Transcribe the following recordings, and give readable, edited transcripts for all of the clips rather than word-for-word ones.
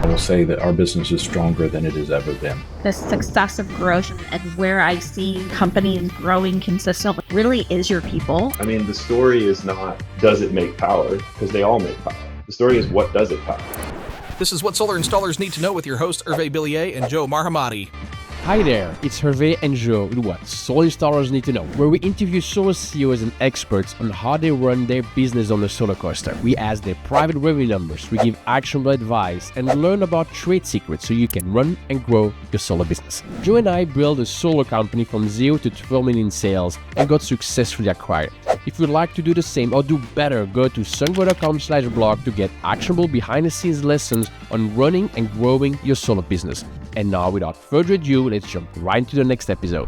will say that our business is stronger than it has ever been. The success of growth and where I see companies growing consistently really is your people. I mean, the story is not, does it make power? Because they all make power. The story is, what does it power? This is What Solar Installers Need to Know with your host, Hervé Billier and Joe Marhamati. Hi there, it's Hervé and Joe with What Solar Installers Need to Know, where we interview solar CEOs and experts on how they run their business on the solar coaster. We ask their private revenue numbers, we give actionable advice, and learn about trade secrets so you can run and grow your solar business. Joe and I built a solar company from 0 to 12 million in sales and got successfully acquired. If you'd like to do the same or do better, go to sungro.com/blog to get actionable behind-the-scenes lessons on running and growing your solar business. And now, without further ado, let's jump right into the next episode.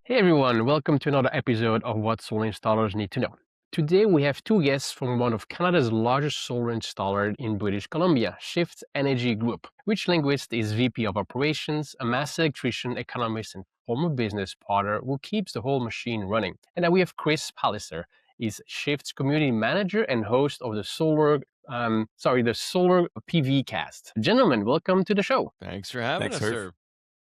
Hey everyone, welcome to another episode of What Solar Installers Need to Know. Today we have two guests from one of Canada's largest solar installers in British Columbia, Shift Energy Group. Rich Lindquist is VP of Operations, a master electrician, economist, and former business partner who keeps the whole machine running. And then we have Chris Palliser, is Shift's community manager and host of the Solar PV Cast. Gentlemen, welcome to the show. Thanks for having us, sir.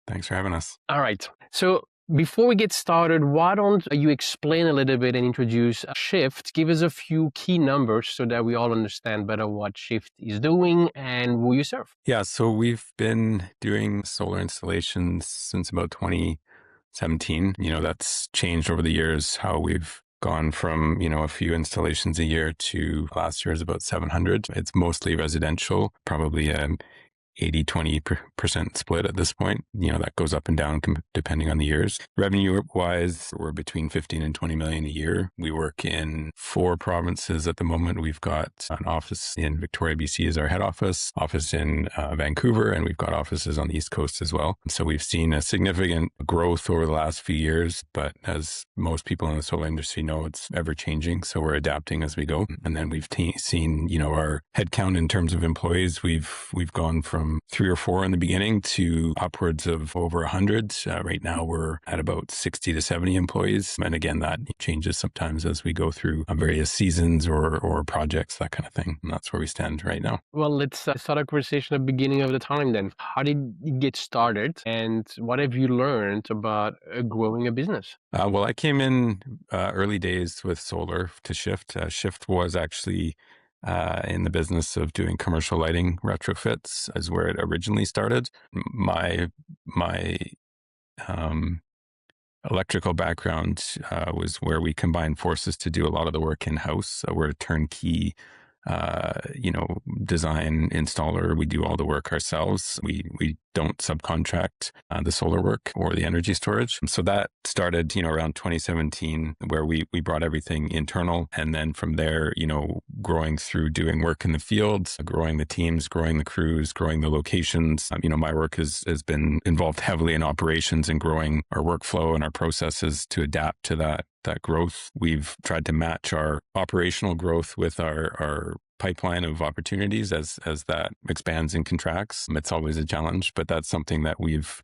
Thanks for having us. All right. So before we get started, why don't you explain a little bit and introduce Shift? Give us a few key numbers so that we all understand better what Shift is doing and who you serve. Yeah, so we've been doing solar installations since about 2017. That's changed over the years, how we've gone from, a few installations a year to last year is about 700. It's mostly residential, probably 80-20% split at this point. That goes up and down depending on the years. Revenue-wise, we're between 15 and 20 million a year. We work in 4 provinces at the moment. We've got an office in Victoria, BC is our head office in Vancouver, and we've got offices on the East Coast as well. So we've seen a significant growth over the last few years, but as most people in the solar industry know, it's ever changing. So we're adapting as we go. And then we've seen, our headcount in terms of employees, we've gone from 3 or 4 in the beginning to upwards of over 100. Right now we're at about 60 to 70 employees. And again, that changes sometimes as we go through various seasons or projects, that kind of thing. And that's where we stand right now. Well, let's start a conversation at the beginning of the time then. How did you get started and what have you learned about growing a business? Well, I came in early days with solar to Shift. Shift was actually in the business of doing commercial lighting retrofits is where it originally started. My electrical background was where we combined forces to do a lot of the work in-house. So we're a turnkey design installer. We do all the work ourselves. We don't subcontract the solar work or the energy storage. So that started, around 2017, where we brought everything internal. And then from there, growing through doing work in the field, growing the teams, growing the crews, growing the locations. My work has been involved heavily in operations and growing our workflow and our processes to adapt to that growth. We've tried to match our operational growth with our pipeline of opportunities as that expands and contracts. It's always a challenge, but that's something that we've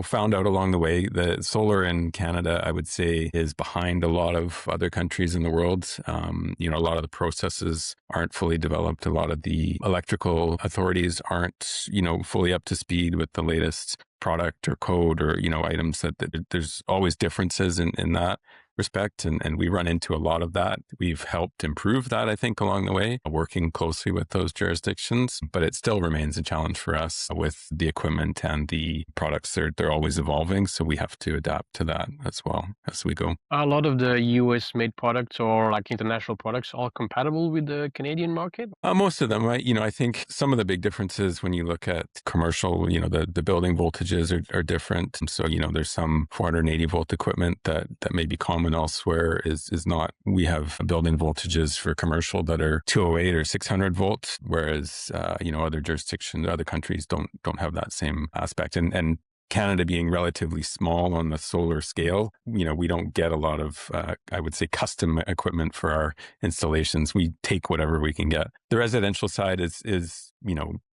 found out along the way. The solar in Canada, I would say, is behind a lot of other countries in the world. A lot of the processes aren't fully developed. A lot of the electrical authorities aren't, fully up to speed with the latest product or code or, items that there's always differences in that respect. And we run into a lot of that. We've helped improve that, I think, along the way, working closely with those jurisdictions, but it still remains a challenge for us with the equipment and the products. They're always evolving. So we have to adapt to that as well as we go. A lot of the US made products or like international products are compatible with the Canadian market? Most of them, right? I think some of the big differences when you look at commercial, the building voltages are different. So, there's some 480 volt equipment that may be common elsewhere is not. We have building voltages for commercial that are 208 or 600 volts, whereas, other jurisdictions, other countries don't have that same aspect. And Canada being relatively small on the solar scale, we don't get a lot of, I would say, custom equipment for our installations. We take whatever we can get. The residential side is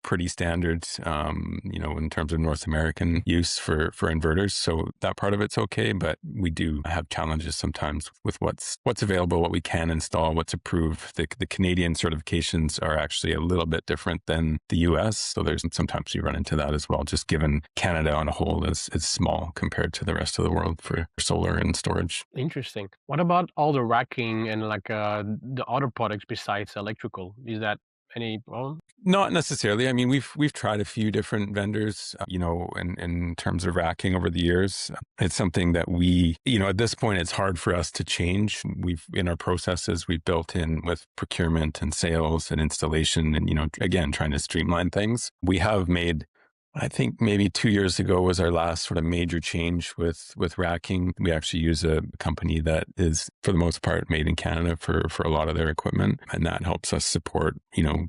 pretty standard, in terms of North American use for inverters. So that part of it's okay, but we do have challenges sometimes with what's available, what we can install, what's approved. The Canadian certifications are actually a little bit different than the US. So there's sometimes you run into that as well, just given Canada on a whole is small compared to the rest of the world for solar and storage. Interesting. What about all the racking and the other products besides electrical? Is that any problem? Not necessarily. I mean, we've tried a few different vendors, in terms of racking over the years. It's something that we, at this point, it's hard for us to change. In our processes, we've built in with procurement and sales and installation and, again, trying to streamline things. We have made, I think maybe 2 years ago was our last sort of major change with racking. We actually use a company that is, for the most part, made in Canada for a lot of their equipment. And that helps us support,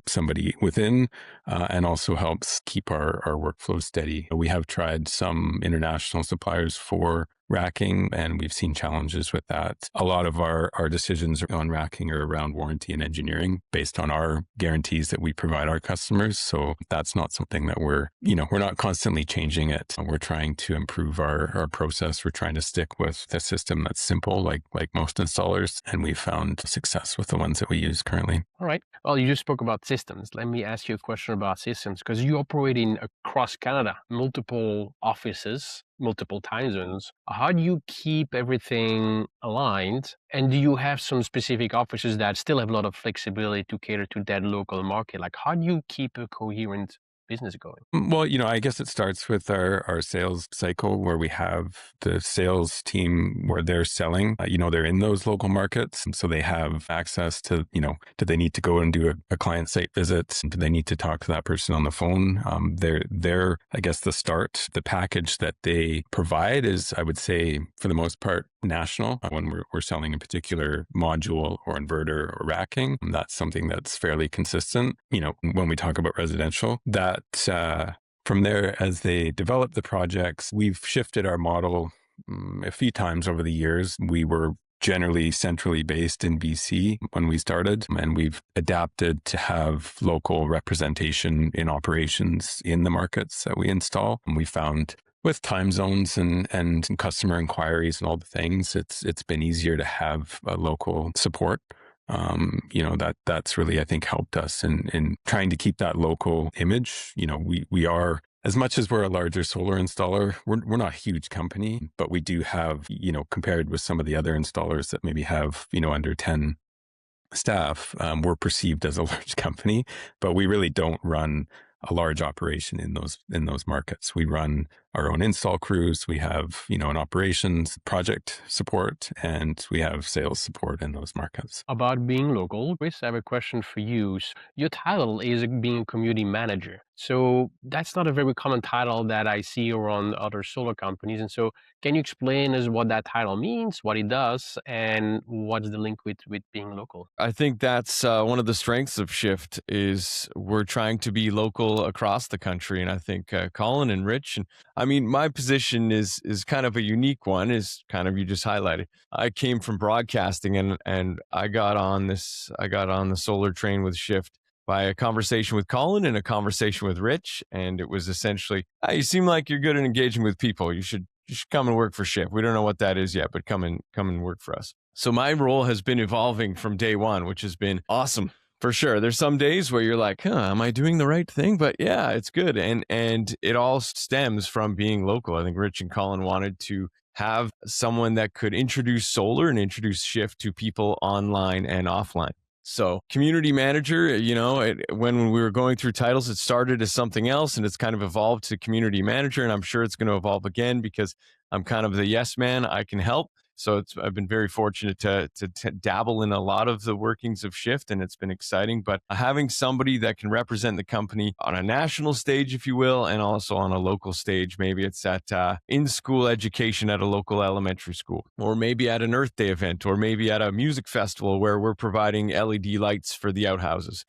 somebody within, and also helps keep our workflow steady. We have tried some international suppliers for racking, and we've seen challenges with that. A lot of our decisions on racking are around warranty and engineering based on our guarantees that we provide our customers. So that's not something that we're not constantly changing it. We're trying to improve our process. We're trying to stick with a system that's simple, like most installers, and we've found success with the ones that we use currently. All right. Well, you just spoke about systems. Let me ask you a question about systems, because you operate across Canada, multiple offices, multiple time zones. How do you keep everything aligned? And do you have some specific offices that still have a lot of flexibility to cater to that local market? Like, how do you keep a coherent business going? Well, I guess it starts with our sales cycle, where we have the sales team where they're selling, they're in those local markets. So they have access to, do they need to go and do a client site visit? Do they need to talk to that person on the phone? They're, I guess, the start. The package that they provide is, I would say, for the most part, national. When we're selling a particular module or inverter or racking, that's something that's fairly consistent. When we talk about residential, that from there, as they develop the projects, we've shifted our model a few times over the years. We were generally centrally based in BC when we started, and we've adapted to have local representation in operations in the markets that we install. And we found with time zones and customer inquiries and all the things, it's been easier to have a local support. That's really, I think, helped us in trying to keep that local image. We are, as much as we're a larger solar installer, we're not a huge company, but we do have, compared with some of the other installers that maybe have, under 10 staff, we're perceived as a large company, but we really don't run a large operation in those markets. We run our own install crews. We have, an operations project support, and we have sales support in those markets. About being local, Chris, I have a question for you. Your title is being a community manager. So that's not a very common title that I see around other solar companies. And so can you explain us what that title means, what it does, and what's the link with being local? I think that's one of the strengths of Shift is we're trying to be local across the country. And I think Colin and Rich, and I mean, my position is kind of a unique one, is kind of, you just highlighted. I came from broadcasting and I got on the solar train with Shift by a conversation with Colin and a conversation with Rich. And it was essentially, you seem like you're good at engaging with people. You should come and work for Shift. We don't know what that is yet, but come and work for us. So my role has been evolving from day one, which has been awesome. For sure. There's some days where you're like, am I doing the right thing? But yeah, it's good. And it all stems from being local. I think Rich and Colin wanted to have someone that could introduce solar and introduce Shift to people online and offline. So community manager, when we were going through titles, it started as something else and it's kind of evolved to community manager. And I'm sure it's going to evolve again because I'm kind of the yes man. I can help. So I've been very fortunate to dabble in a lot of the workings of Shift, and it's been exciting. But having somebody that can represent the company on a national stage, if you will, and also on a local stage, maybe it's at in-school education at a local elementary school, or maybe at an Earth Day event, or maybe at a music festival where we're providing LED lights for the outhouses,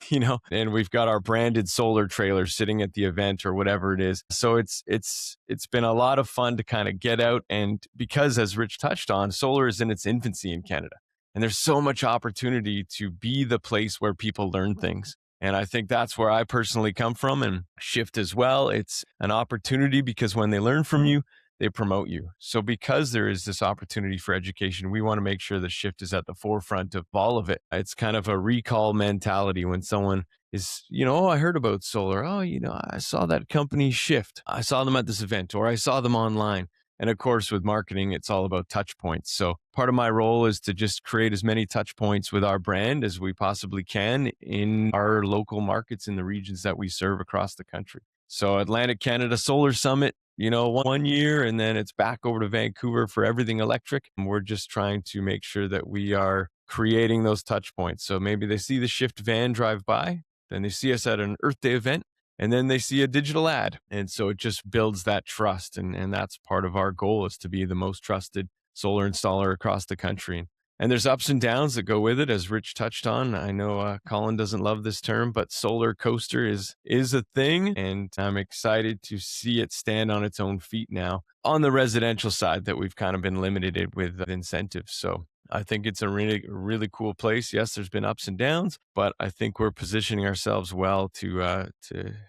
and we've got our branded solar trailer sitting at the event or whatever it is. So it's been a lot of fun to kind of get out, and because, as Rich touched on, solar is in its infancy in Canada. And there's so much opportunity to be the place where people learn things And I think that's where I personally come from, and Shift as well. It's an opportunity because when they learn from you, they promote you. So because there is this opportunity for education, we want to make sure the Shift is at the forefront of all of it. It's kind of a recall mentality when someone is, oh, I heard about solar. Oh, I saw that company Shift. I saw them at this event, or I saw them online. And of course, with marketing, it's all about touch points. So part of my role is to just create as many touch points with our brand as we possibly can in our local markets in the regions that we serve across the country. So Atlantic Canada Solar Summit, 1 year, and then it's back over to Vancouver for everything electric. And we're just trying to make sure that we are creating those touch points. So maybe they see the Shift van drive by, then they see us at an Earth Day event, and then they see a digital ad. And so it just builds that trust. And that's part of our goal, is to be the most trusted solar installer across the country. And there's ups and downs that go with it, as Rich touched on. I know Colin doesn't love this term, but solar coaster is a thing. And I'm excited to see it stand on its own feet now on the residential side that we've kind of been limited with incentives. So I think it's a really, really cool place. Yes, there's been ups and downs, but I think we're positioning ourselves well to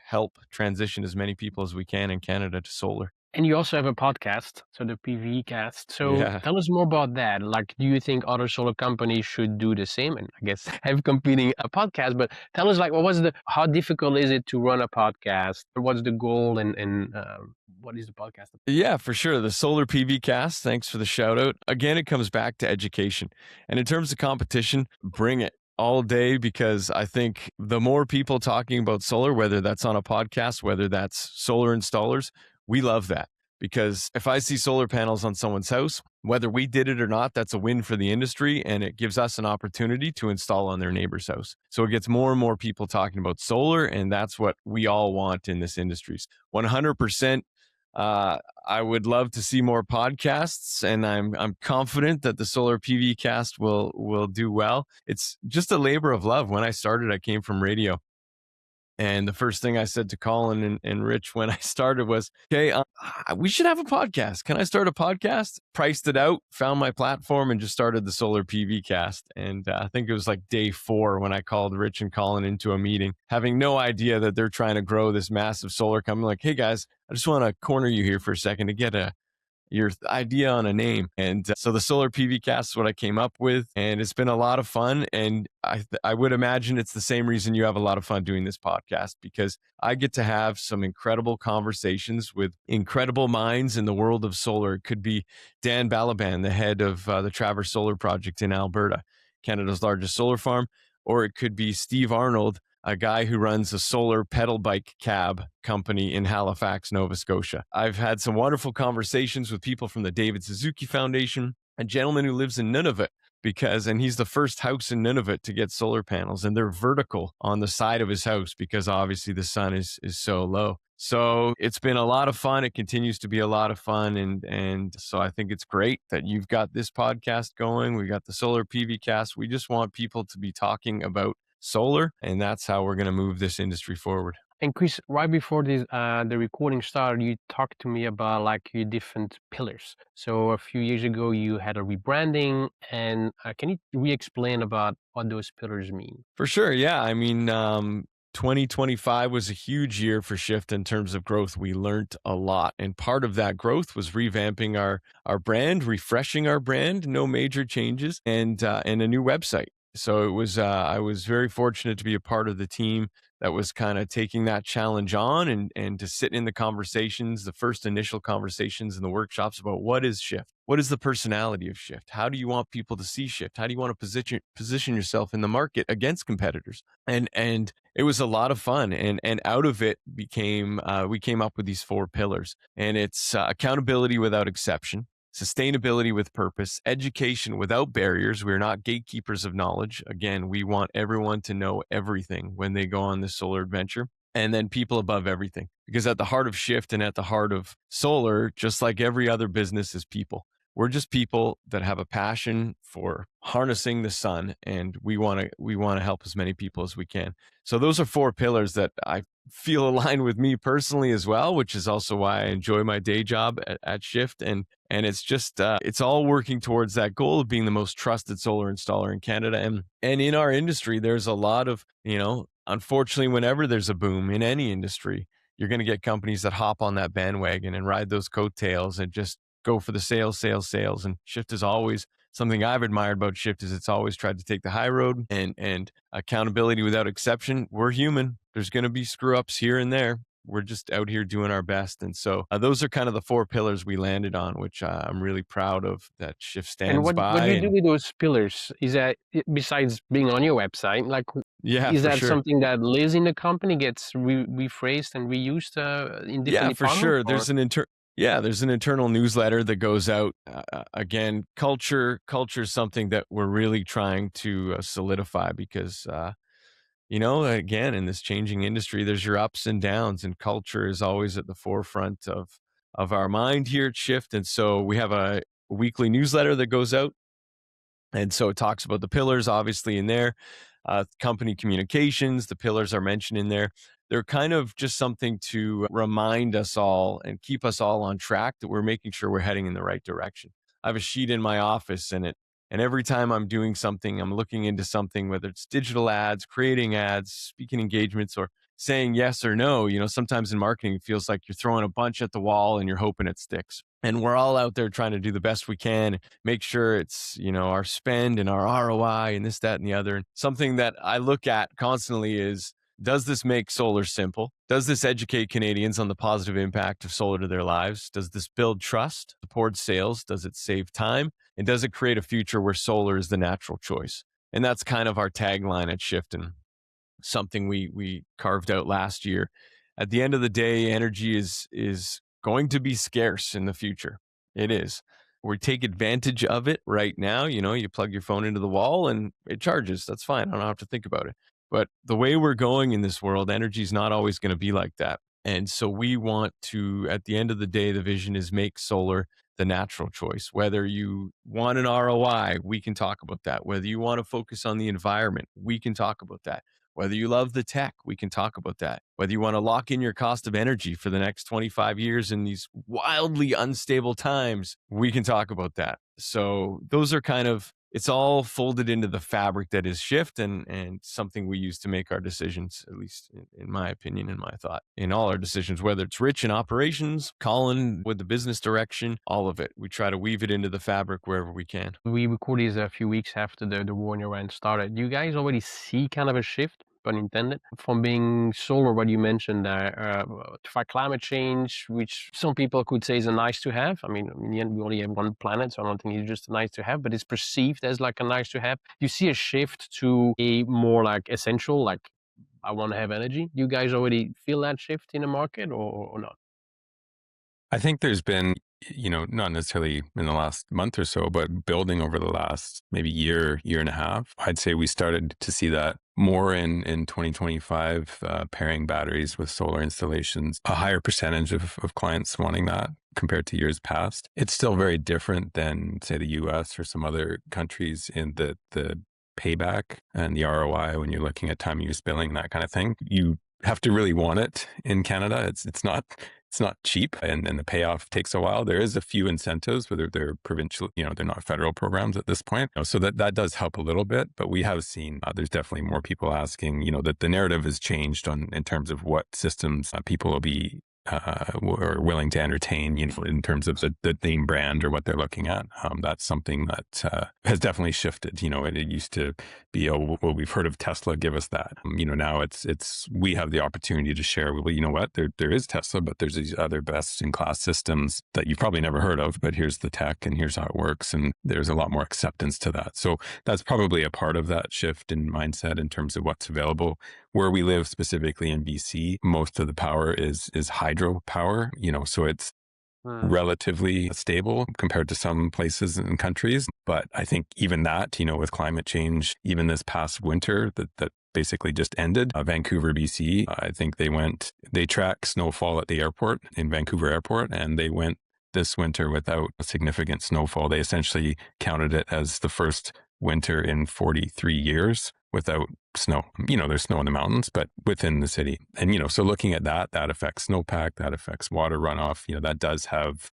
help transition as many people as we can in Canada to solar. And you also have a podcast, so the PV cast. So Yeah. tell us more about that. Like, do you think other solar companies should do the same? And I guess have competing a podcast, but tell us, like, how difficult is it to run a podcast? What's the goal and what is the podcast? Yeah, for sure. The Solar PV Cast, thanks for the shout out. Again, it comes back to education. And in terms of competition, bring it all day, because I think the more people talking about solar, whether that's on a podcast, whether that's solar installers, we love that. Because if I see solar panels on someone's house, whether we did it or not, that's a win for the industry, and it gives us an opportunity to install on their neighbor's house. So it gets more and more people talking about solar, and that's what we all want in this industry. 100%. I would love to see more podcasts, and I'm confident that the Solar PV Cast will do well. It's just a labor of love. When I started, I came from radio. And the first thing I said to Colin and Rich when I started was, okay, we should have a podcast. Can I start a podcast? Priced it out, found my platform, and just started the Solar PV Cast. And I think it was like day 4 when I called Rich and Colin into a meeting, having no idea that they're trying to grow this massive solar company. Like, hey guys, I just want to corner you here for a second to get your idea on a name. And so the Solar PV Cast is what I came up with, and it's been a lot of fun. And I would imagine it's the same reason you have a lot of fun doing this podcast, because I get to have some incredible conversations with incredible minds in the world of solar. It could be Dan Balaban, the head of the Traverse Solar Project in Alberta, Canada's largest solar farm, or it could be Steve Arnold, a guy who runs a solar pedal bike cab company in Halifax, Nova Scotia. I've had some wonderful conversations with people from the David Suzuki Foundation, a gentleman who lives in Nunavut, and he's the first house in Nunavut to get solar panels, and they're vertical on the side of his house because obviously the sun is so low. So it's been a lot of fun. It continues to be a lot of fun. And so I think it's great that you've got this podcast going. We got the Solar PV Cast. We just want people to be talking about solar, and that's how we're going to move this industry forward. And Chris, right before this, the recording started, you talked to me about like your different pillars. So a few years ago, you had a rebranding, and can you re-explain about what those pillars mean? For sure, yeah. I mean, 2025 was a huge year for Shift in terms of growth. We learned a lot, and part of that growth was revamping our brand, refreshing our brand, no major changes, and a new website. So it was, I was very fortunate to be a part of the team that was kind of taking that challenge on and to sit in the conversations, the first initial conversations in the workshops about what is Shift? What is the personality of Shift? How do you want people to see Shift? How do you want to position yourself in the market against competitors? And it was a lot of fun. And out of it we came up with these 4 pillars, and it's accountability without exception, sustainability with purpose, education without barriers. We're not gatekeepers of knowledge. Again, we want everyone to know everything when they go on this solar adventure. And then people above everything, because at the heart of Shift and at the heart of solar, just like every other business, is people. We're just people that have a passion for harnessing the sun, and we want to help as many people as we can. So those are 4 pillars that I feel aligned with me personally as well, which is also why I enjoy my day job at Shift. And it's just, it's all working towards that goal of being the most trusted solar installer in Canada. And in our industry, there's a lot of, unfortunately, whenever there's a boom in any industry, you're going to get companies that hop on that bandwagon and ride those coattails and just go for the sales. And Shift is always something I've admired about Shift is it's always tried to take the high road and accountability without exception. We're human. There's going to be screw ups here and there. We're just out here doing our best. And so those are kind of the 4 pillars we landed on, which I'm really proud of that Shift stands And what by. do you do with those pillars? Is that, besides being on your website, like, is that something that lives in the company, gets rephrased and reused in different departments? Yeah, for sure. There's an internal newsletter that goes out. Again, culture is something that we're really trying to solidify because, again, in this changing industry, there's your ups and downs, and culture is always at the forefront of our mind here at Shift. And so we have a weekly newsletter that goes out. And so it talks about the pillars, obviously, in there. Company communications, the pillars are mentioned in there. They're kind of just something to remind us all and keep us all on track that we're making sure we're heading in the right direction. I have a sheet in my office, and every time I'm doing something, I'm looking into something, whether it's digital ads, creating ads, speaking engagements, or saying yes or no. Sometimes in marketing, it feels like you're throwing a bunch at the wall and you're hoping it sticks. And we're all out there trying to do the best we can, make sure it's, our spend and our ROI and this, that, and the other. And something that I look at constantly is, does this make solar simple? Does this educate Canadians on the positive impact of solar to their lives? Does this build trust, support sales? Does it save time? And does it create a future where solar is the natural choice? And that's kind of our tagline at Shift, and something we carved out last year. At the end of the day, energy is going to be scarce in the future. It is. We take advantage of it right now. You plug your phone into the wall and it charges. That's fine. I don't have to think about it. But the way we're going in this world, energy is not always going to be like that. And so we want to, at the end of the day, the vision is make solar the natural choice. Whether you want an ROI, we can talk about that. Whether you want to focus on the environment, we can talk about that. Whether you love the tech, we can talk about that. Whether you want to lock in your cost of energy for the next 25 years in these wildly unstable times, we can talk about that. So those are kind of, it's all folded into the fabric that is Shift, and something we use to make our decisions, at least in my opinion and my thought, in all our decisions, whether it's Rich in operations, Colin with the business direction, all of it. We try to weave it into the fabric wherever we can. We recorded this a few weeks after the war in Iran started. Do you guys already see kind of a shift, pun intended, from being solar, what you mentioned, to fight climate change, which some people could say is a nice to have. I mean, in the end, we only have one planet, so I don't think it's just a nice to have, but it's perceived as like a nice to have. You see a shift to a more like essential, like I want to have energy. Do you guys already feel that shift in the market or not? I think there's been, not necessarily in the last month or so, but building over the last maybe year and a half. I'd say we started to see that more in 2025, pairing batteries with solar installations, a higher percentage of clients wanting that compared to years past. It's still very different than, say, the US or some other countries in the payback and the ROI when you're looking at time use billing, that kind of thing. You have to really want it in Canada. It's not cheap, and the payoff takes a while. There is a few incentives, whether they're provincial, they're not federal programs at this point. So that does help a little bit, but we have seen there's definitely more people asking, that the narrative has changed in terms of what systems people will be or willing to entertain, in terms of the name brand or what they're looking at. That's something that has definitely shifted. It used to be, well, we've heard of Tesla, give us that. Now it's we have the opportunity to share. Well, you know what? There is Tesla, but there's these other best in class systems that you've probably never heard of. But here's the tech, and here's how it works, and there's a lot more acceptance to that. So that's probably a part of that shift in mindset in terms of what's available. Where we live, specifically in BC, most of the power is hydro power, so it's relatively stable compared to some places and countries. But I think even that, with climate change, even this past winter that basically just ended, Vancouver, BC, I think they track snowfall at the airport in Vancouver Airport, and they went this winter without significant snowfall. They essentially counted it as the first winter in 43 years without snow. There's snow in the mountains, but within the city. And, so looking at that affects snowpack, that affects water runoff.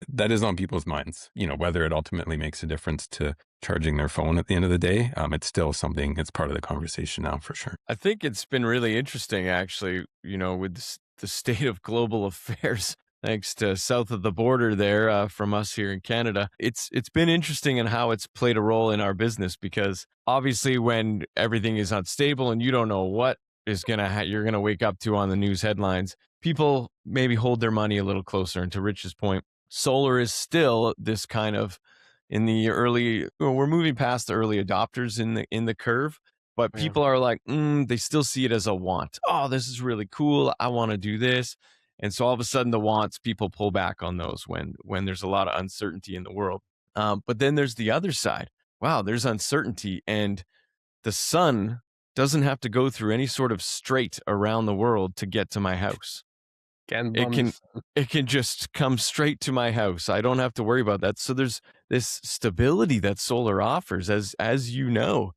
That is on people's minds, whether it ultimately makes a difference to charging their phone at the end of the day. It's still something, it's part of the conversation now for sure. I think it's been really interesting, actually, with the state of global affairs. Thanks to south of the border there from us here in Canada. It's been interesting in how it's played a role in our business, because obviously when everything is unstable and you don't know what is you're gonna wake up to on the news headlines, people maybe hold their money a little closer. And to Rich's point, solar is still this kind of in the early. We're moving past the early adopters in the curve, but people are like, they still see it as a want. Oh, this is really cool. I want to do this. And so all of a sudden the wants, people pull back on those when there's a lot of uncertainty in the world. But then there's the other side. Wow, there's uncertainty, and the sun doesn't have to go through any sort of strait around the world to get to my house. It can just come straight to my house. I don't have to worry about that. So there's this stability that solar offers, as you know.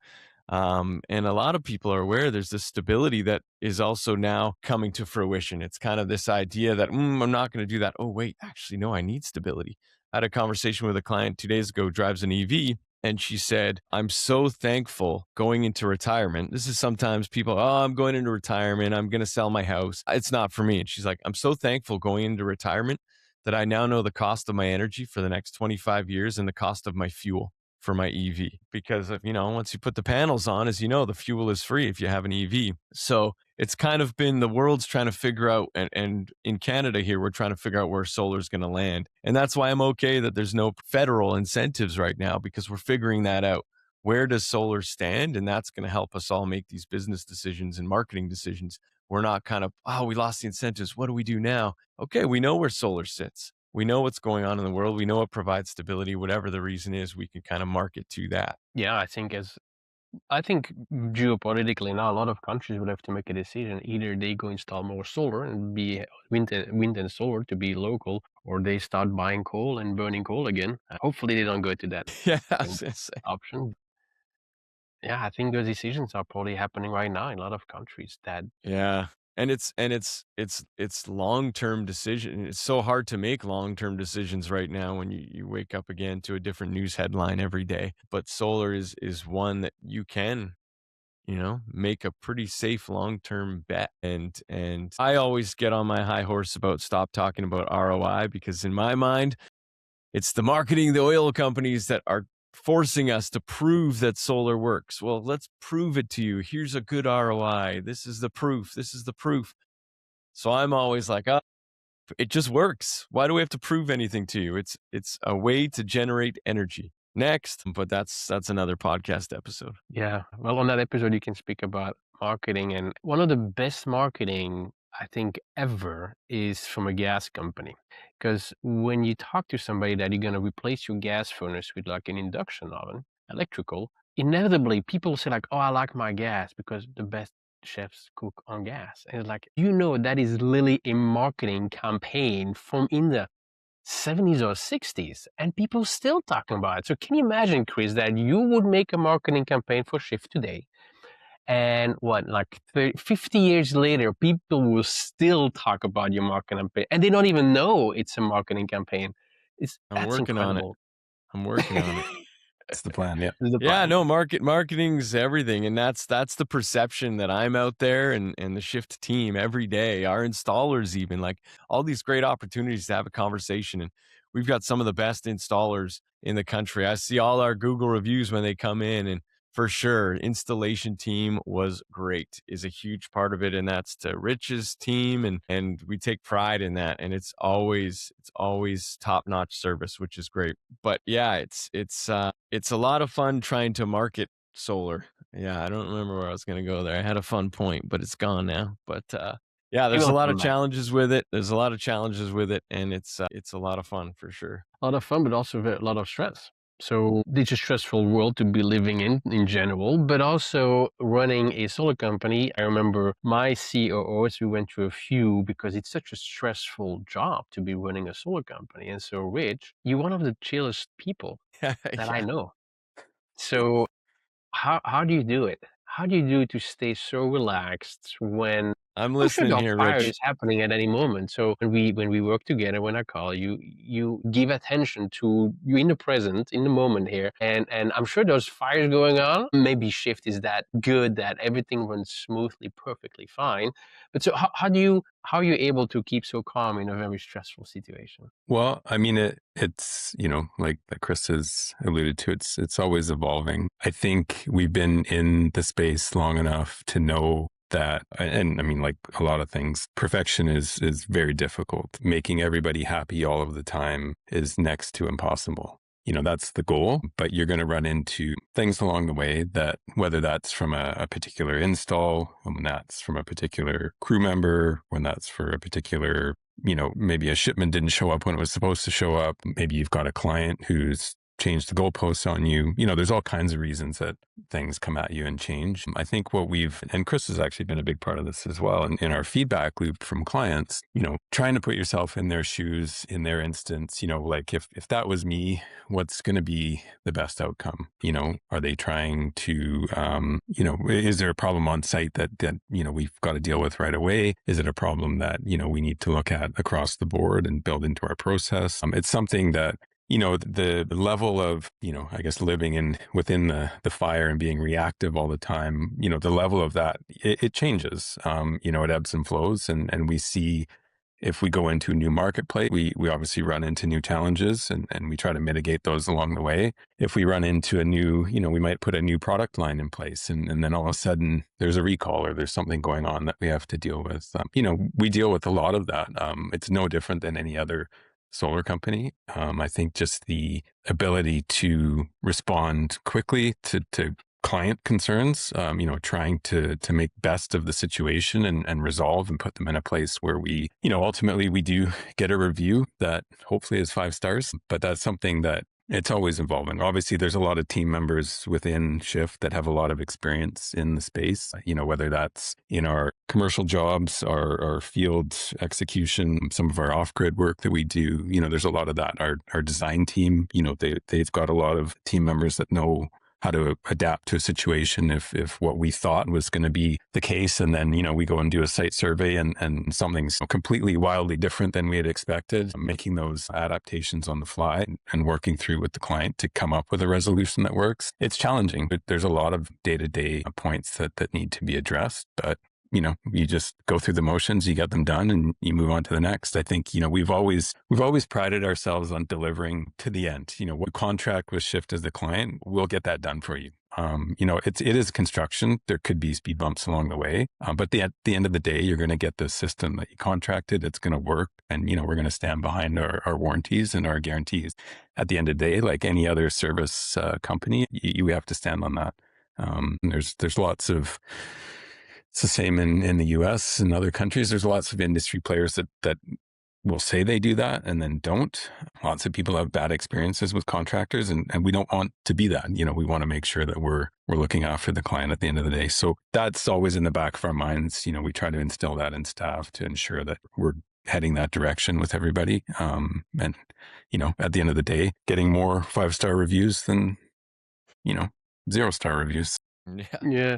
And a lot of people are aware there's this stability that is also now coming to fruition. It's kind of this idea that I'm not going to do that. Oh, wait, actually, no, I need stability. I had a conversation with a client 2 days ago, drives an EV, and she said, I'm so thankful going into retirement. This is sometimes people, I'm going into retirement. I'm going to sell my house. It's not for me. And she's like, I'm so thankful going into retirement that I now know the cost of my energy for the next 25 years and the cost of my fuel for my EV, because once you put the panels on, as you know, the fuel is free if you have an EV. So it's kind of been the world's trying to figure out, and in Canada here, we're trying to figure out where solar is going to land. And that's why I'm okay that there's no federal incentives right now, because we're figuring that out. Where does solar stand? And that's going to help us all make these business decisions and marketing decisions. We're not kind of, we lost the incentives. What do we do now? Okay, we know where solar sits. We know what's going on in the world. We know it provides stability. Whatever the reason is, we can kind of market to that. Yeah, I think geopolitically now, a lot of countries will have to make a decision. Either they go install more solar and be wind and solar to be local, or they start buying coal and burning coal again. Hopefully they don't go to that option. Yeah, I think those decisions are probably happening right now in a lot of countries. And it's long-term decision. It's so hard to make long-term decisions right now when you wake up again to a different news headline every day. But solar is one that you can, make a pretty safe long-term bet. And I always get on my high horse about stop talking about ROI, because in my mind, it's the marketing, the oil companies that are forcing us to prove that solar works. Well, let's prove it to you. Here's a good ROI. This is the proof. This is the proof. So I'm always like, it just works. Why do we have to prove anything to you? It's a way to generate energy. Next, but that's another podcast episode. Yeah. Well, on that episode, you can speak about marketing, and one of the best marketing I think ever is from a gas company. Because when you talk to somebody that you're going to replace your gas furnace with like an induction oven, electrical, inevitably people say like, I like my gas because the best chefs cook on gas. And it's like, that is literally a marketing campaign from in the 70s or 60s, and people still talking about it. So can you imagine, Chris, that you would make a marketing campaign for Shift today, and 50 years later, people will still talk about your marketing campaign, and they don't even know it's a marketing campaign. I'm working on it. That's the plan. Yeah. Yeah, no, marketing's everything. And that's the perception that I'm out there and the Shift team every day, our installers, even like all these great opportunities to have a conversation. And we've got some of the best installers in the country. I see all our Google reviews when they come in, and for sure, installation team was great, is a huge part of it. And that's to Rich's team. And we take pride in that. And it's always top-notch service, which is great. But yeah, it's a lot of fun trying to market solar. Yeah, I don't remember where I was going to go there. I had a fun point, but it's gone now. But yeah, there's a lot of challenges with it. And it's a lot of fun for sure. A lot of fun, but also a lot of stress. So it's a stressful world to be living in general, but also running a solar company. I remember my COOs, we went through a few because it's such a stressful job to be running a solar company. And so, Rich, you're one of the chillest people that I know. So how do you do it? how do you do to stay so relaxed when I'm I'm sure listening the here, fire Rich. is happening at any moment. So when we work together, when I call you, you give attention to you in the present, in the moment here, and I'm sure there's fires going on. Maybe shift is that good that everything runs smoothly, perfectly fine. But so how are you able to keep so calm in a very stressful situation? Well, I mean, it's, like Chris has alluded to, it's always evolving. I think we've been in the space long enough to know that, and I mean, like a lot of things, perfection is very difficult. Making everybody happy all of the time is next to impossible. That's the goal, but you're going to run into things along the way that, whether that's from a particular install, when that's from a particular crew member, when that's for a particular, maybe a shipment didn't show up when it was supposed to show up. Maybe you've got a client who's changed the goalposts on you. There's all kinds of reasons that things come at you and change. I think and Chris has actually been a big part of this as well, in our feedback loop from clients, trying to put yourself in their shoes, in their instance, like if that was me, what's going to be the best outcome? Are they trying to, is there a problem on site that, we've got to deal with right away? Is it a problem that, we need to look at across the board and build into our process? It's something that, the level of, I guess living within the fire and being reactive all the time, the level of that, it changes. It ebbs and flows, and we see, if we go into a new marketplace, we obviously run into new challenges, and we try to mitigate those along the way. If we run into a new, we might put a new product line in place, and then all of a sudden there's a recall or there's something going on that we have to deal with. We deal with a lot of that. It's no different than any other solar company. I think just the ability to respond quickly to client concerns, trying to make best of the situation and resolve and put them in a place where we, ultimately we do get a review that hopefully is 5 stars, but that's something that it's always evolving. Obviously, there's a lot of team members within Shift that have a lot of experience in the space, whether that's in our commercial jobs, our field execution, some of our off-grid work that we do, there's a lot of that. Our design team, they've got a lot of team members that know how to adapt to a situation if what we thought was going to be the case. And then, we go and do a site survey and something's completely wildly different than we had expected, making those adaptations on the fly and working through with the client to come up with a resolution that works. It's challenging, but there's a lot of day-to-day points that need to be addressed. But you just go through the motions, you get them done, and you move on to the next. I think, we've always prided ourselves on delivering to the end. What contract with Shift as the client, we'll get that done for you. It is construction. There could be speed bumps along the way, but at the end of the day, you're going to get the system that you contracted. It's going to work, and we're going to stand behind our warranties and our guarantees. At the end of the day, like any other service company, you have to stand on that. There's lots of. It's the same in the US and other countries. There's lots of industry players that will say they do that and then don't. Lots of people have bad experiences with contractors, and we don't want to be that. We want to make sure that we're looking after the client at the end of the day. So that's always in the back of our minds. We try to instill that in staff to ensure that we're heading that direction with everybody. And, at the end of the day, getting more 5-star reviews than, 0-star reviews. Yeah. Yeah.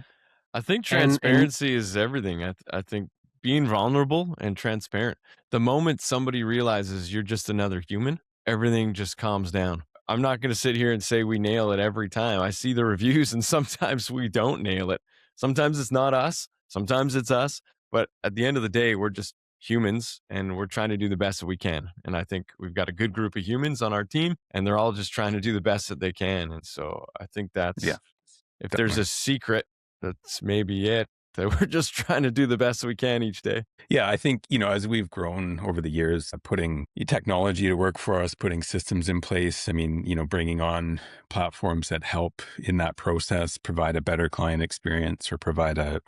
I think And transparency is everything. I think being vulnerable and transparent. The moment somebody realizes you're just another human, everything just calms down. I'm not going to sit here and say we nail it every time. I see the reviews, and sometimes we don't nail it. Sometimes it's not us. Sometimes it's us. But at the end of the day, we're just humans, and we're trying to do the best that we can. And I think we've got a good group of humans on our team, and they're all just trying to do the best that they can. And so I think that's, if definitely. there's a secret, that's maybe it, that we're just trying to do the best we can each day. Yeah, I think, as we've grown over the years, putting technology to work for us, putting systems in place, bringing on platforms that help in that process, provide a better client experience or provide a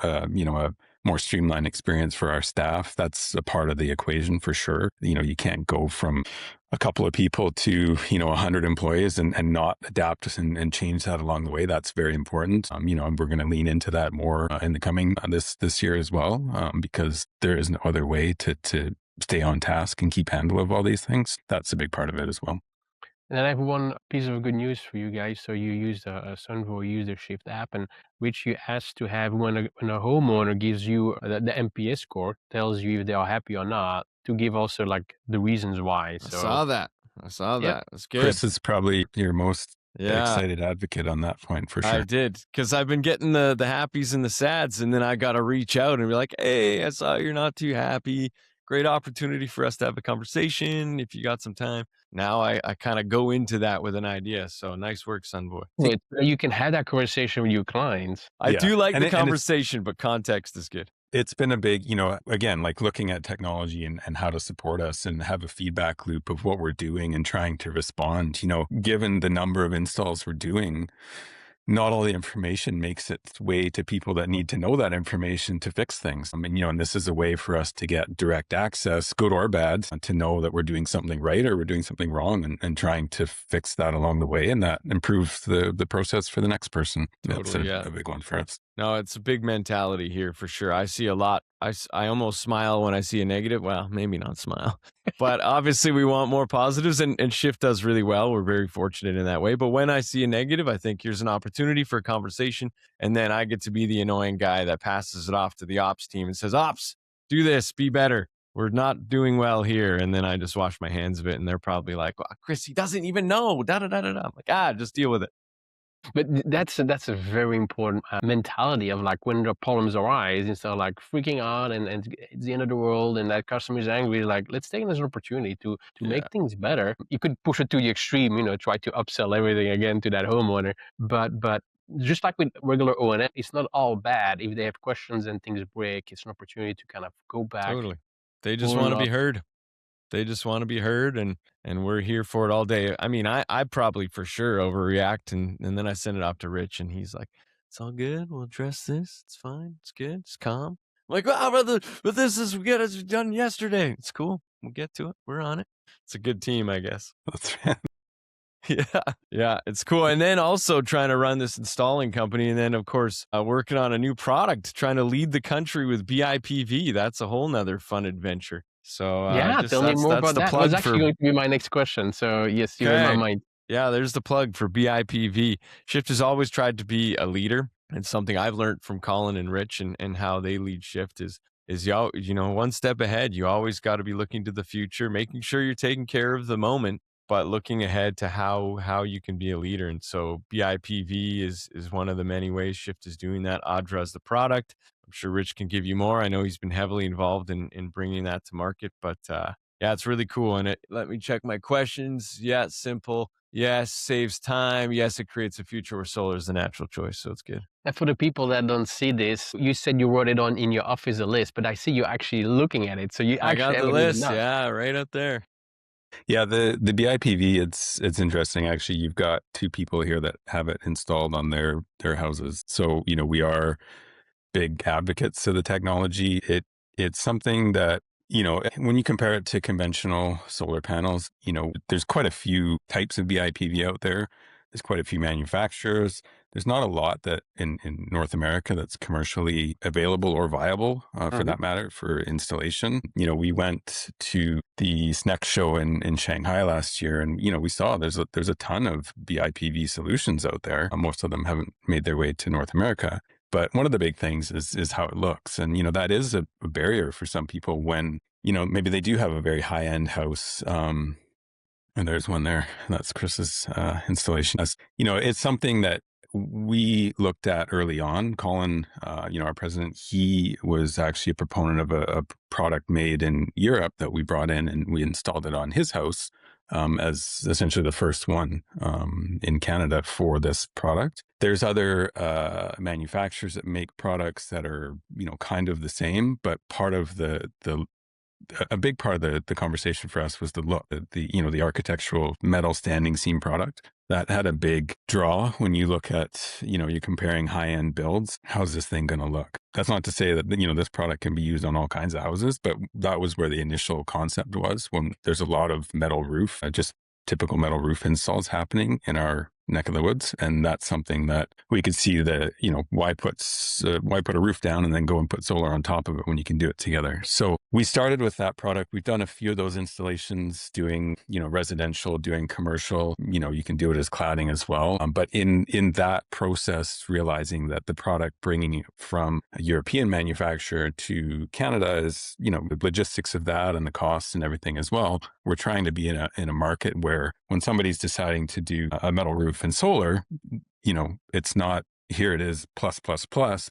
more streamlined experience for our staff. That's a part of the equation for sure. You can't go from a couple of people to, 100 employees and not adapt and change that along the way. That's very important. We're going to lean into that more in the coming this year as well, because there is no other way to stay on task and keep handle of all these things. That's a big part of it as well. And then I have one piece of good news for you guys. So you use a Sunvo, you use the Shift app, and which you ask to have when a homeowner gives you the NPS score, tells you if they are happy or not, to give also like the reasons why. I So saw that. I saw Yep. that. That's good. Chris is probably your most Yeah. excited advocate on that point for sure. I did, because I've been getting the happies and the sads, and then I got to reach out and be like, hey, I saw you're not too happy. Great opportunity for us to have a conversation if you got some time. Now I kind of go into that with an idea. So nice work, Sunboy. you can have that conversation with your clients. I Yeah. do like And the it- and it's- conversation, but context is good. It's been a big, again, like looking at technology and how to support us and have a feedback loop of what we're doing and trying to respond. Given the number of installs we're doing, not all the information makes its way to people that need to know that information to fix things. I mean, and this is a way for us to get direct access, good or bad, to know that we're doing something right or we're doing something wrong and trying to fix that along the way. And that improves the process for the next person. That's Totally, yeah. a big one for us. No, it's a big mentality here for sure. I see a lot. I almost smile when I see a negative. Well, maybe not smile, but obviously we want more positives, and Shift does really well. We're very fortunate in that way. But when I see a negative, I think here's an opportunity for a conversation. And then I get to be the annoying guy that passes it off to the ops team and says, ops, do this, be better. We're not doing well here. And then I just wash my hands of it. And they're probably like, well, Chris, he doesn't even know. Da, da, da, da, da. I'm like, just deal with it. But that's a very important mentality of like when the problems arise, instead of like freaking out and it's the end of the world and that customer is angry, like let's take it as an opportunity to make things better. You could push it to the extreme, try to upsell everything again to that homeowner. But just like with regular O&M, it's not all bad. If they have questions and things break, it's an opportunity to kind of go back. Totally. They just want to be heard. They just want to be heard, and we're here for it all day. I mean, I probably for sure overreact, and then I send it off to Rich, and he's like, it's all good. We'll address this. It's fine. It's good. It's calm. I'm like, but this is good as done yesterday. It's cool. We'll get to it. We're on it. It's a good team, I guess. That's right. Yeah, it's cool. And then also trying to run this installing company, and then of course working on a new product, trying to lead the country with BIPV. That's a whole nother fun adventure. So tell me more about that. That was actually going to be my next question. So yes, you're in my mind. Yeah, there's the plug for BIPV. Shift has always tried to be a leader, and something I've learned from Colin and Rich and how they lead Shift is one step ahead. You always got to be looking to the future, making sure you're taking care of the moment, but looking ahead to how you can be a leader. And so BIPV is one of the many ways Shift is doing that. Adra is the product. I'm sure Rich can give you more. I know he's been heavily involved in bringing that to market, but it's really cool. And let me check my questions. Yeah, it's simple. Yes, saves time. Yes, it creates a future where solar is the natural choice. So it's good. And for the people that don't see this, you said you wrote it on in your office, a list, but I see you actually looking at it. So I got the list. Yeah, right up there. Yeah, the BIPV, it's interesting. Actually, you've got two people here that have it installed on their houses. So, we are big advocates of the technology. It's something that, when you compare it to conventional solar panels, there's quite a few types of BIPV out there. There's quite a few manufacturers. There's not a lot that in North America that's commercially available or viable, for that matter, for installation. We went to the SNEC show in Shanghai last year, and we saw there's a ton of BIPV solutions out there. Most of them haven't made their way to North America. But one of the big things is how it looks. And, that is a barrier for some people when, maybe they do have a very high-end house. And there's one there. That's Chris's installation. It's something that we looked at early on. Colin, our president, he was actually a proponent of a product made in Europe that we brought in, and we installed it on his house as essentially the first one in Canada for this product. There's other manufacturers that make products that are, kind of the same, but part of a big part of the conversation for us was the look, the architectural metal standing seam product. That had a big draw when you look at, you're comparing high-end builds. How's this thing going to look? That's not to say that, this product can be used on all kinds of houses, but that was where the initial concept was, when there's a lot of metal roof, just typical metal roof installs happening in our neck of the woods. And that's something that we could see that, why put a roof down and then go and put solar on top of it when you can do it together. So we started with that product. We've done a few of those installations doing, residential, doing commercial, you can do it as cladding as well. But in that process, realizing that the product bringing it from a European manufacturer to Canada is, the logistics of that and the costs and everything as well. We're trying to be in a market where when somebody's deciding to do a metal roof and solar, it's not here it is plus,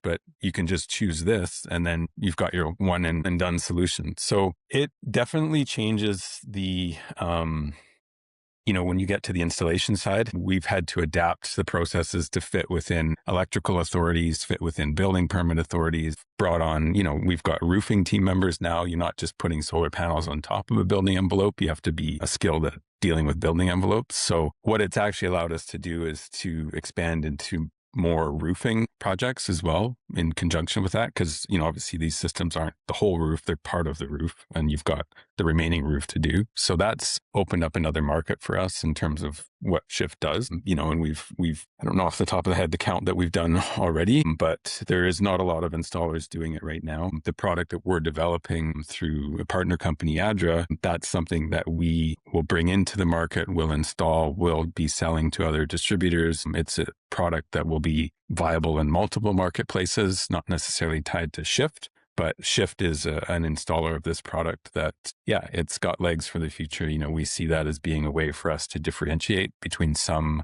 but you can just choose this and then you've got your one and done solution. So it definitely changes the, when you get to the installation side, we've had to adapt the processes to fit within electrical authorities, fit within building permit authorities, brought on, we've got roofing team members now. You're not just putting solar panels on top of a building envelope. You have to be skilled at dealing with building envelopes. So what it's actually allowed us to do is to expand into more roofing projects as well in conjunction with that. Because, obviously these systems aren't the whole roof, they're part of the roof and you've got the remaining roof to do. So that's opened up another market for us in terms of what Shift does, and we've, I don't know off the top of the head the count that we've done already, but there is not a lot of installers doing it right now. The product that we're developing through a partner company, Adra, that's something that we will bring into the market, will install, will be selling to other distributors. It's a product that will be viable in multiple marketplaces, not necessarily tied to Shift. But Shift is an installer of this product that, it's got legs for the future. We see that as being a way for us to differentiate between some,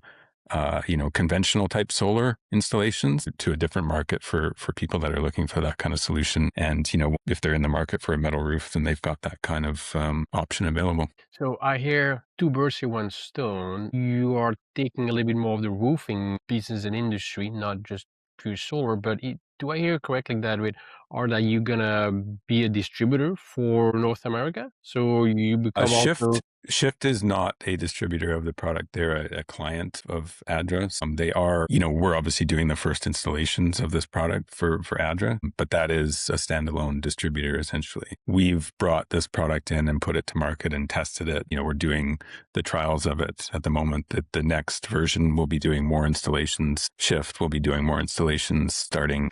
conventional type solar installations to a different market for people that are looking for that kind of solution. And, if they're in the market for a metal roof, then they've got that kind of option available. So I hear two birds in one stone. You are taking a little bit more of the roofing business and industry, not just pure solar, but do I hear correctly that with Arda, you gonna be a distributor for North America? So you become also... Shift is not a distributor of the product. They're a client of Adra. They are, we're obviously doing the first installations of this product for Adra, but that is a standalone distributor essentially. We've brought this product in and put it to market and tested it. We're doing the trials of it at the moment. The next version will be doing more installations. Shift will be doing more installations starting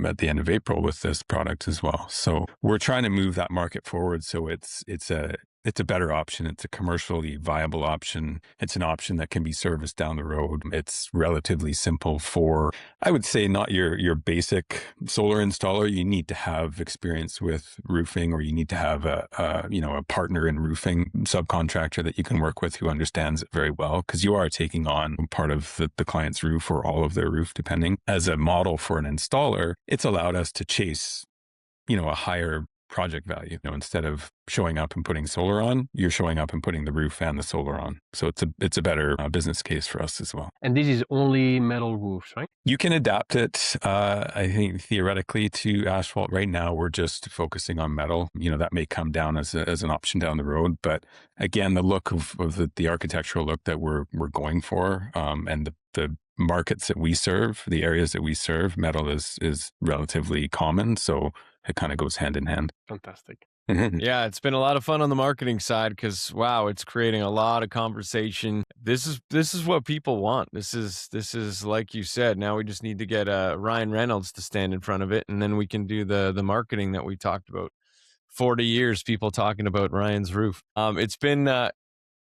at the end of April with this product as well. So we're trying to move that market forward. So it's a better option. It's a commercially viable option. It's an option that can be serviced down the road. It's relatively simple for, I would say, not your basic solar installer. You need to have experience with roofing, or you need to have a partner in roofing, subcontractor that you can work with who understands it very well, because you are taking on part of the client's roof or all of their roof, depending. As a model for an installer, it's allowed us to chase, a higher project value. Instead of showing up and putting solar on, you're showing up and putting the roof and the solar on. So it's a better business case for us as well. And this is only metal roofs, right? You can adapt it, I think, theoretically to asphalt. Right now, we're just focusing on metal. That may come down as an option down the road. But again, the look of the architectural look that we're going for, and the markets that we serve, the areas that we serve, metal is relatively common. So it kind of goes hand in hand. Fantastic. Yeah, it's been a lot of fun on the marketing side because wow, it's creating a lot of conversation. This is what people want. This is like you said. Now we just need to get Ryan Reynolds to stand in front of it, and then we can do the marketing that we talked about. 40 years, people talking about Ryan's roof. It's been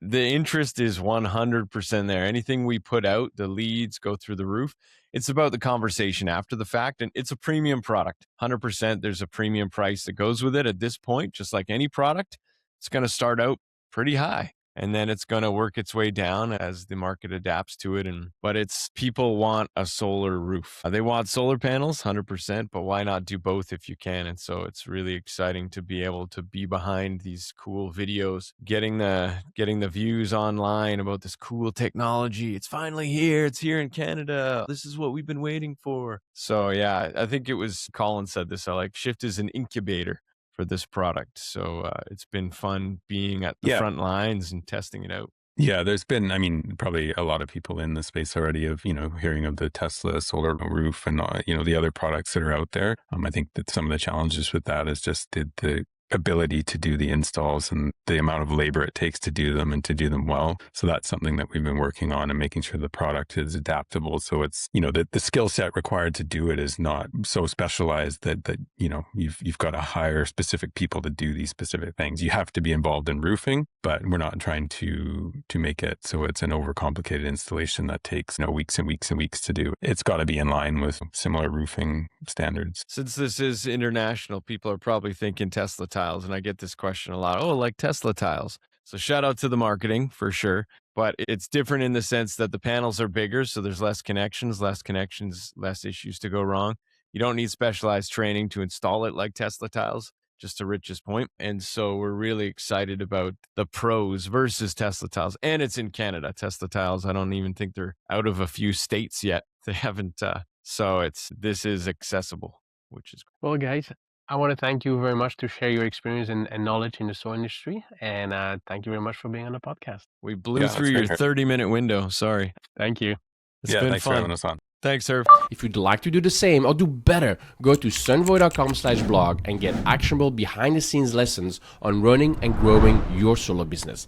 the interest is 100% there. Anything we put out, the leads go through the roof. It's about the conversation after the fact, and it's a premium product. 100%, there's a premium price that goes with it at this point. Just like any product, it's going to start out pretty high, and then it's going to work its way down as the market adapts to it. But it's people want a solar roof. They want solar panels, 100%, but why not do both if you can? And so it's really exciting to be able to be behind these cool videos, getting the views online about this cool technology. It's finally here. It's here in Canada. This is what we've been waiting for. So yeah, I think it was Colin said this. I like Shift is an incubator for this product. So it's been fun being at the front lines and testing it out. Yeah, there's been, probably a lot of people in the space already of, hearing of the Tesla solar roof and, the other products that are out there. I think that some of the challenges with that is just the ability to do the installs and the amount of labor it takes to do them and to do them well. So that's something that we've been working on and making sure the product is adaptable. So it's, the skill set required to do it is not so specialized that you've got to hire specific people to do these specific things. You have to be involved in roofing, but we're not trying to make it so it's an overcomplicated installation that takes weeks and weeks and weeks to do. It's got to be in line with similar roofing standards. Since this is international, people are probably thinking Tesla tiles, and I get this question a lot. Oh, like Tesla tiles. So shout out to the marketing for sure, but it's different in the sense that the panels are bigger, so there's less connections, less issues to go wrong. You don't need specialized training to install it like Tesla tiles, just to Rich's point. And so we're really excited about the pros versus Tesla tiles. And it's in Canada. Tesla tiles, I don't even think they're out of a few states yet. They haven't. So this is accessible, which is great. Well, guys, I want to thank you very much to share your experience and knowledge in the soil industry. And thank you very much for being on the podcast. We blew through your 30-minute window. Sorry. Thank you. It's been thanks fun. for having us on. Thanks, Hervé. If you'd like to do the same or do better, go to sunvoy.com/blog and get actionable behind-the-scenes lessons on running and growing your solar business.